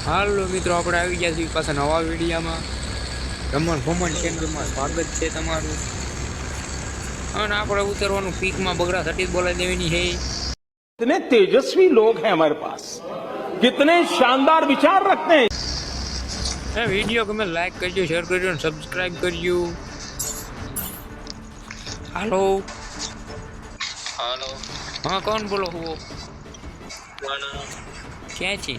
હાલો મિત્રો, આપણે આવી ગયા છીએ પાછા નવા વિડીયોમાં. રમણ ભમણ ચેનલમાં સ્વાગત છે તમારું. અને આપણે ઉતરવાનું પીકમાં બગડા થટી બોલાવી દેવાની છે. कितने तेजस्वी लोग हैं हमारे पास, कितने शानदार विचार रखते हैं। વિડીયો ગમે લાઈક કરજો, શેર કરજો અને સબસ્ક્રાઇબ કરજો. હાલો हेलो હા, કોણ બોલો હો? गाना ક્યાં છે?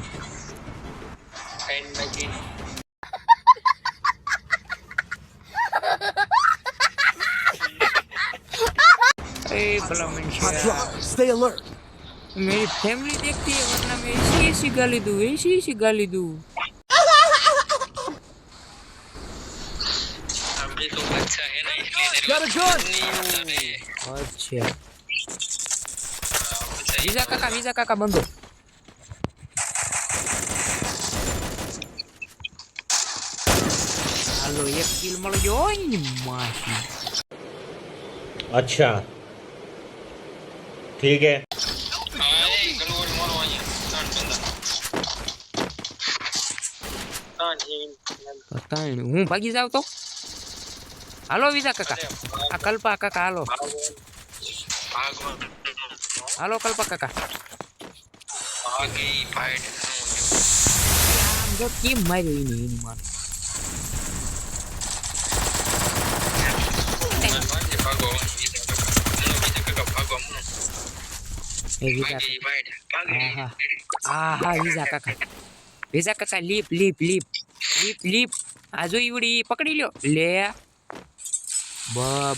एंड मैजिक ए भला मनुष्य, Stay alert. मेरी फैमिली देखती है वरना मैं ऐसी ऐसी गाली दूँ, ऐसी ऐसी गाली दूँ. अभी तो बच्चा है ना इसलिए Got a gun. अच्छा, वीजा काका बंदो. હાલો, એક કિલ મળી ગયો. ઓય માસી. अच्छा ठीक है. अरे गलोर मारो आया कान बंदा कान ही પતા નહીં, હું ભાગી જાવ તો. હાલો વિજા કાકા, આ કલ્પા કાકા હાલો. भागो હાલો કલ્પા કાકા. आगे फाइट આમ જો કેમ માર્યો એની માર. भागो भागो એ વિજા आगे फाइट આહા આહા વિજા કાકા લીપ લીપ લીપ લીપ લીપ. આ જો ઈવડી પકડી લ્યો લે.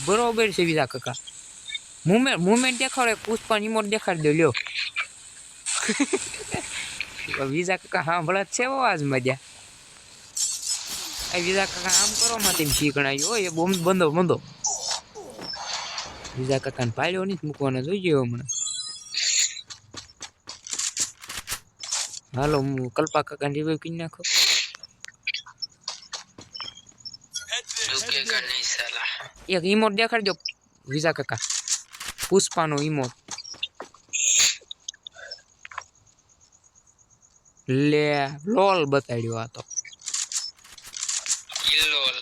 બરોબર છે વિજા કાકા. મુમેન્ટ દેખાડે, પુષ્પા ઇમોટ દેખાડી દો લ્યો. વિજા કાકા હા ભલા છે વો આજ મજા. એ વિજા કાકા આમ કરો માં તેમ શીખણાય હોય. એ બોમ્બ બંધો વિજા કાકાને પાડ્યો નહીં મૂકવાના જોઈએ હમણાં. હાલો હું કલ્પા કાકા રિવાઈવ કરી નાખો. रुकेगा नहीं साला એક ઇમોટ દેખાડજો વિજા કાકા, પુષ્પાનો ઇમોટ. લે લોલ બતાડ્યો આ તો. किलोल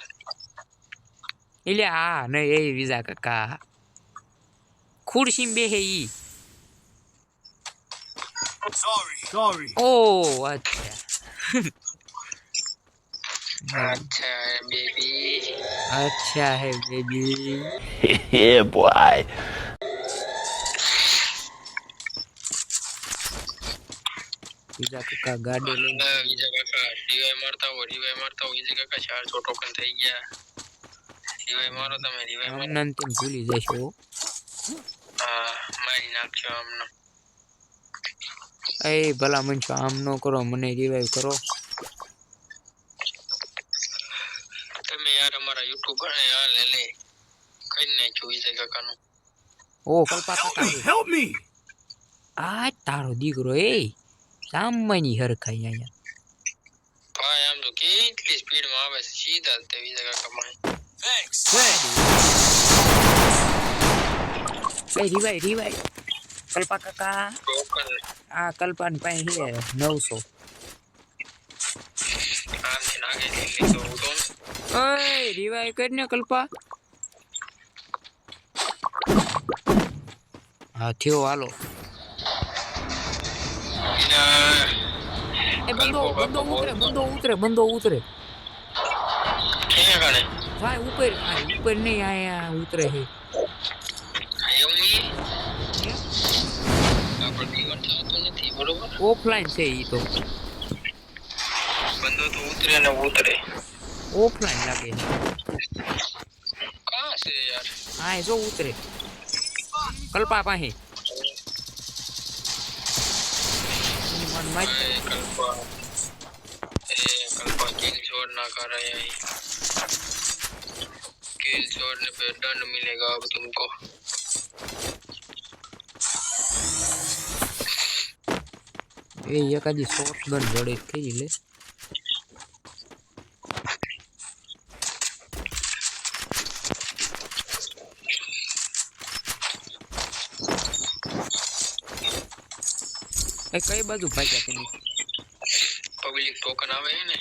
એટલે હા નહીં, એ વિજા કાકા ખુરશી બેહે ઈ. Sorry. ઓ અચ્છા. अच्छा है बेबी अच्छा है बेबी. Yeah, boy. વિજા કાકા ગાડી લઈને विजय काका रिवाइव मारता हो विजय काका 4 टोकन થઈ ગયા रिवाइव मारो તમે रिवाइव मारो અમને તેમ ભૂલી જશો. હા મારી નાખજો આમનો એ ભલા મનસો આમ ન કરો, મને રિવાઈવ કરો. તમે યાર અમારા યુટ્યુબર ને યાર લે કઈ નાખ્યું વિજય કાકાનું ઓ કલ્પા કાકા Help me. આ તારો દીકરો એ સામાની હરખાઈ અહીંયા. ભાઈ આમ તો કેટલી સ્પીડ માં આવે છે સીધા તે વિજય કાકા માં એ રિવાઈવ કલ્પા કાકા. ટોકન આ કલ્પાની પાસે છે 900. આમથી નાગે લીધો ઉતો ઓય રિવાઈવ કરીને કલ્પા. હા થયો હાલો. એ બંદો ઉતરે. ક્યાં ગાડે ભાઈ ઉપર નહીં, આયા ઉતરે છે. એવું નહીં આપણે ડીવર થતો નથી બરોબર ઓફલાઈન છે ઈ તો. બંદો તો ઉતરે ને ઉતરે ઓફલાઈન લાગે છે. કા છે યાર હા જો ઉતરે કલ્પા પાસે. મન માર ए कल्पा किल छोड़ ना कर रहे हैं किल छोड़ने पे दंड मिलेगा अब तुमको એ એકાદી શોર્ટ ગન જોડે થઈ લે. એ કઈ બાજુ ભાગ્યા તમે? પબ્લિક ટોકન આવે છે ને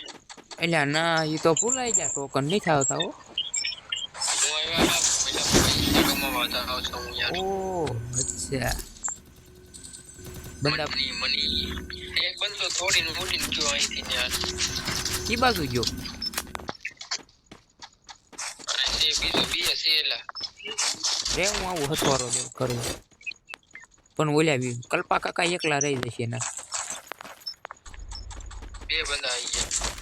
એટલે ના એ તો ભૂલાઈ ગયા ટોકન નહીં આવતા હો. હું આવ્યા પેલા પૈસા કમાવા જાવ છું હું યાર ઓ અચ્છા બંદા મની એક બંદો થોડીને ઉડીને ગયો અહીંથી યાર કી બાજુ ગયો અને છે બીજો બી છે એલા રે હું આવું હથવારો દેવ કરું પણ ઓલ્યા કલ્પા કાકા એકલા રહી જશે ના બે બંદા આવી ગયા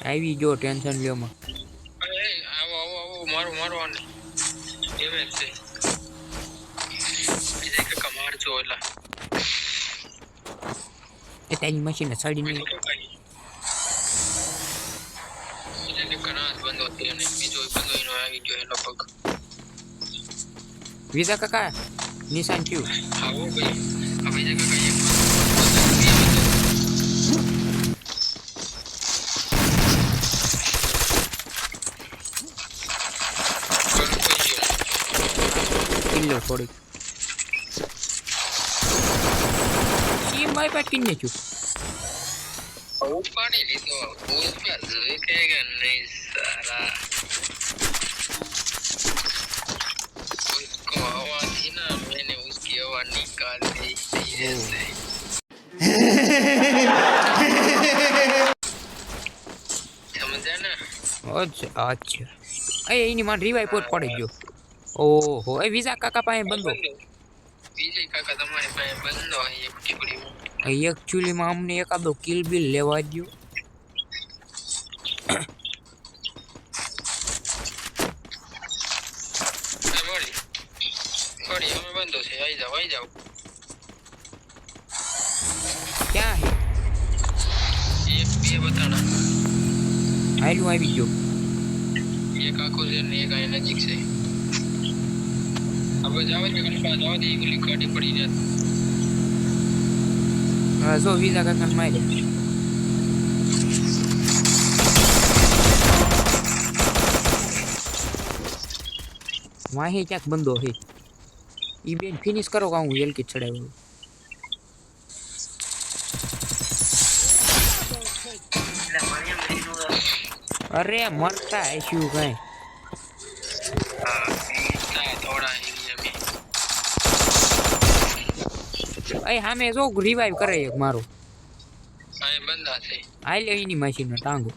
આવી ગયો ટેન્શન લ્યો માં અરે આવો આવો આવો મારો આને ડેમેજ છે બીજા કાકા મારજો એલા એ તારી મશીન સડી નહીં બીજો કનાસ બંધો થયો ને બીજો બંધો એનો આવી ગયો એનો પગ વિઝા કાકા નિશાન થયું આવો ભાઈ આ બીજા કાકા એક કિલ્લો થોડીક ટીમ બાય પાટ કિન્ને છું ઉપાડી લીધો उसका देखेगा नहीं सारा उसको हवा थी ना मैंने उसकी हवा निकाल दी ऐसे समझा ना અચ્છા અચ્છા એની માં રિવાઇવ પોત પડી ગયો ઓહો એ વિઝા કાકા પાસે બંધો વિજય કાકા તમારી પાસે બંધો એક છોડી એકચ્યુઅલી માં અમને એકાદો કિલ બિલ લેવા દ્યો થોડી અમે બંધો છે આવી જાઓ ક્યાં હે એક બે બતાણા હાલ્યું આવી ગયો એક આખો છે ને એક આ નજીક છે अब जाओ निकल पा जाओ दी गोली काटी पड़ी जाती જો વિઝા કાકા મારે વાહી ક્યાંક બંધો હે ઈ બેન ફિનિશ કરો કે હું એલકી ચડાવ્યો અરે મરતા આઈશું કઈ थोड़ा एरिया में એ સામે જો રિવાઇવ કરે એક મારો आए बंदा थे આઈ લે એની મશીન નો ટાંગો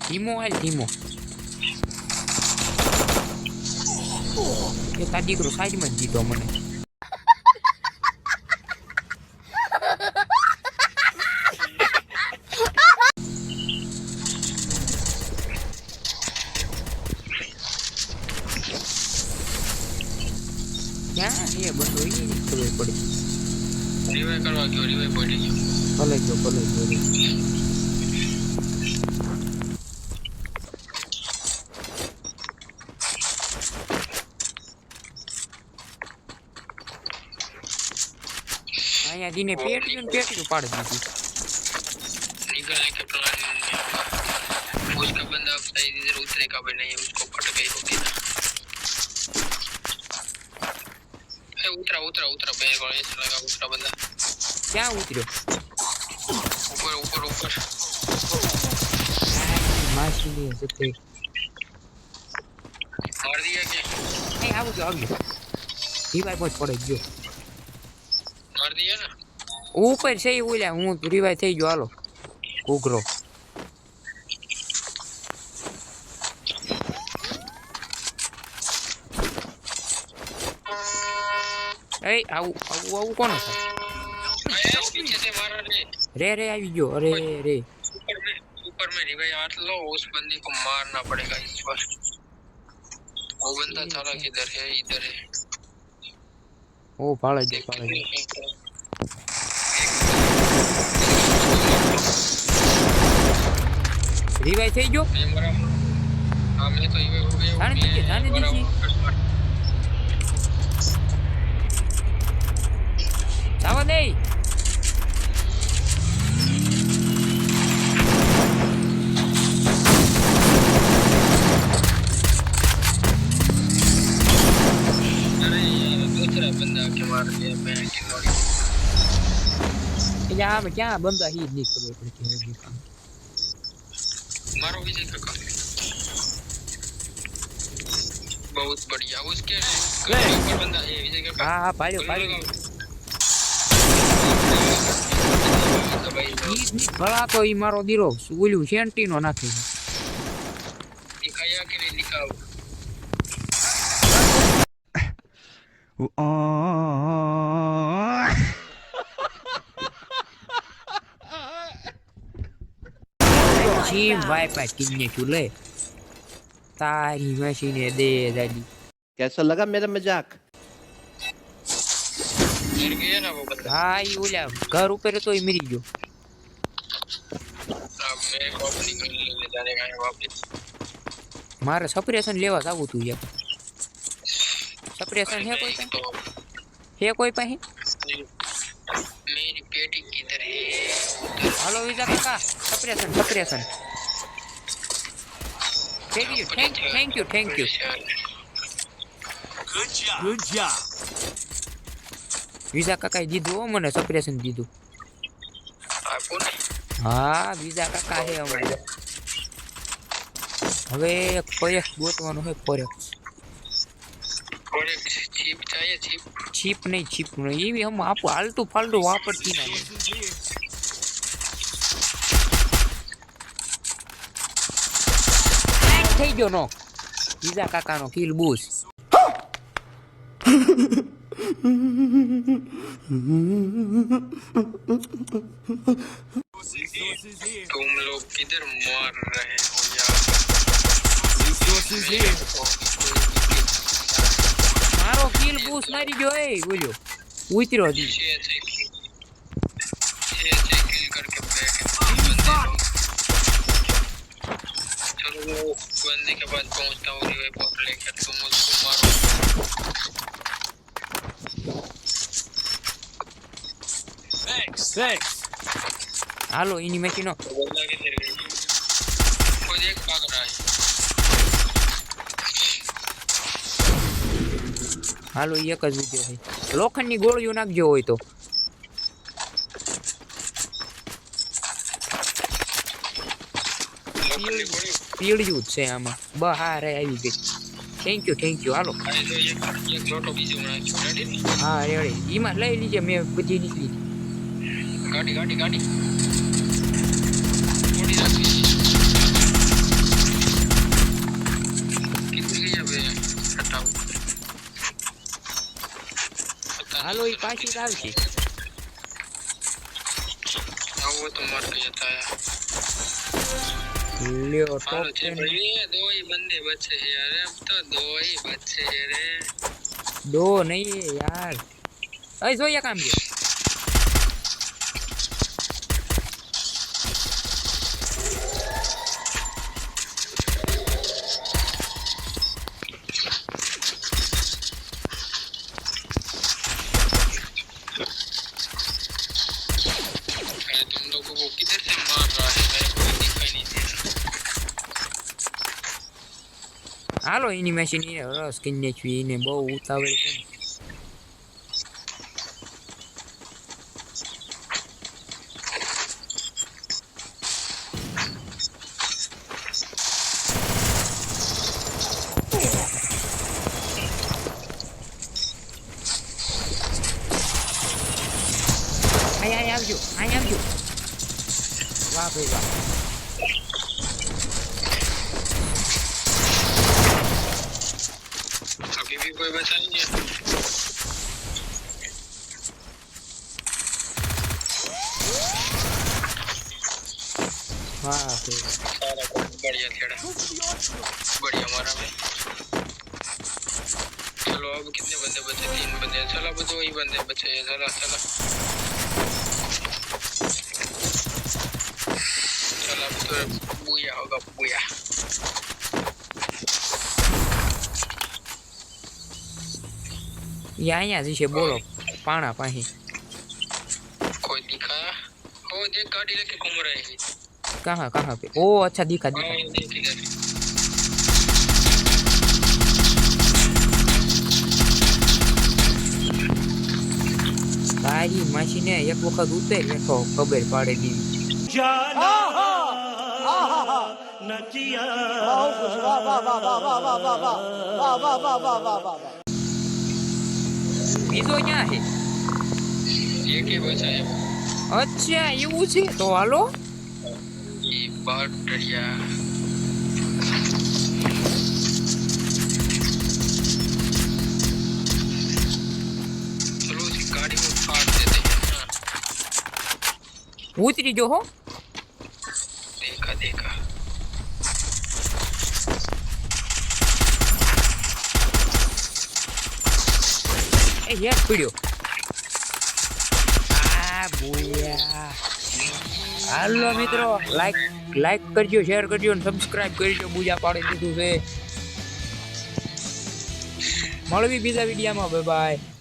ધીમો એ તા દીકરો સાઈડમાં જ દીધો મને ક્યાં એ બંધો એ નહીં ખબર પડી रिवाइव करवा क्यों रिवाइव पड़ी क्यों ભલે ગયો અહીંયા દીને પેટ્યું પાડી દીધું निकलने के प्लान में उसका बंदा अब सही इधर उतरेगा भी नहीं उसको फट गई होगी ना उतरा बैग और ऐसा लगा उतरा बंदा ક્યાં ઉતર્યો ऊपर માસી ને જતે मार दिया क्या એ આવ્યો રિવાઇવ જ પડી ગયો मार दिया ना ઉપર છે ઓલા હું રિવાઇવ થઈ ગયો હાલો ઉઘરો એ આવું કોણ છે पीछे से मारा રે આવી ગયો અરે રે ऊपर में रिवाइव हाथ लो उस बंदे को मारना पड़ेगा इस बार वो बंदा सारा किधर है इधर है ઓ ભાળે જો રિવાઇવ થઈ ગયો मैं मरा हाँ मैं तो रिवाइव हो गया जाने दीजिए જવા દે अरे दूसरा बंदा के मार दिया बहन की लौड़ी यहाँ में क्या बंदा ही नहीं खबर पड़ती है देखा मारो विजय काका बहुत बढ़िया उसके ऊपर बंदा है विजय काका हाँ हाँ पाड़ियो भला तो ई मारो दीरो ओल्यू सेंटीनो नाखी दिखाया कि नहीं दिखाओ चीम वाईफाई किन्ने चूल्हे तारी मशीने दे दादी कैसा लगा मेरा मजाक गिर गया ना वो बंदा हाँ ये ओला घर ऊपर तो ही मरी गयो अब मेरे को अपनी गली ले जाने का है वापस मारे सप्रेशन लेवा जावू तू यार सप्रेशन है कोई पे तो है कोई पे मेरी पेटी किधर है हेलो विजा काका suppression thank you Good job. Visa કાકાએ દીધું હો મને સપ્રેશન દીધું आपको नहीं હા વિઝા કાકા હે અમારે હવે ફોરેક્સ ગોતવાનો છે ફોરેક્સ और एक चीप चाहिए चीप છીપ નહીં એવી હમ આપું હાલતું ફાલતું વાપરતી ના થઈ ગયો નો વિઝા કાકાનો કિલ બૂસ્ટ तुम लोग किधर मार रहे हो यार Resources here. મારો કિલ બૂસ્ટ મારી ગયો એ બોલ્યો ઉતર્યો જી 6 किल करके बैठ चलो वो बंदे के पास पहुंचता हूँ रिवाइव लेकर तुम उसको मारो Thanks. હાલો એની મેચીનો बंदा किधर गया खुद एक भाग रहा है હાલો ઈ એક જ વિડિયો છે લોખંડની ગોળીઓ નાખજો હોય તો लोखंडी गोली પીળ્યું જ છે આમાં બહાર આવી ગઈ થેન્ક યુ હાલો अरे तो ये लोटो बीजो बना रेडी હા રેડી ઈમાં લઈ લીજે મેં બધી નીકળી गाड़ी गाड़ी गाड़ी थोड़ी रखी कितनी गई अबे हटाओ હાલો ઈ પાછી જ આવશે हाँ वो तो मर गया था લ્યો हालो ટોપ छे भाई दो ही बंदे बचे हैं यार अब तो दो ही बचे हैं रे દો નહીં યાર અય જોઈએ કામ છે अरे तुम लोगों को किधर से मार रहा है मेरे को दिखाई नहीं दे रहा હાલો એની મેશીન રસ કિન્ને છું એને બહુ ઉતાવળ છે અહીંયા આવજો વાહ ભાઈ વાહ अभी भी कोई बचा नहीं है વાહ ભાઈ વાહ सारा कुछ बढ़िया खेड़ा बढ़िया मारा भाई चलो अब कितने बंदे बचे 3 बंदे चलो अब 2 ही बंदे बचे हैं चलो चलो चलो अब तो बुया होगा बुया એ અહીંયા જ છે બોલો પાણા પાહી कोई दिखा ओ देख गाड़ी लेके घूम रहे हैं कहाँ पे ओ अच्छा दिखा हाँ देख इधर તારી માસીને એક વખત ઉતર બેઠો ખબર પાડે દીધી બીજો ક્યાં છે એકે બચાય અચ્છા એવું છે તો હાલો એ બાટરિયા चलो उसकी गाड़ी को फाड़ देते हैं ना ઉતરી જો હો देखा देखा એ યાર પીડ્યો આ બોયા હાલો મિત્રો લાઈક કરજો શેર કરજો અને સબસ્ક્રાઇબ કરજો બુજા પાડી દીધું છે મળવી બીજા વિડીયોમાં બાય બાય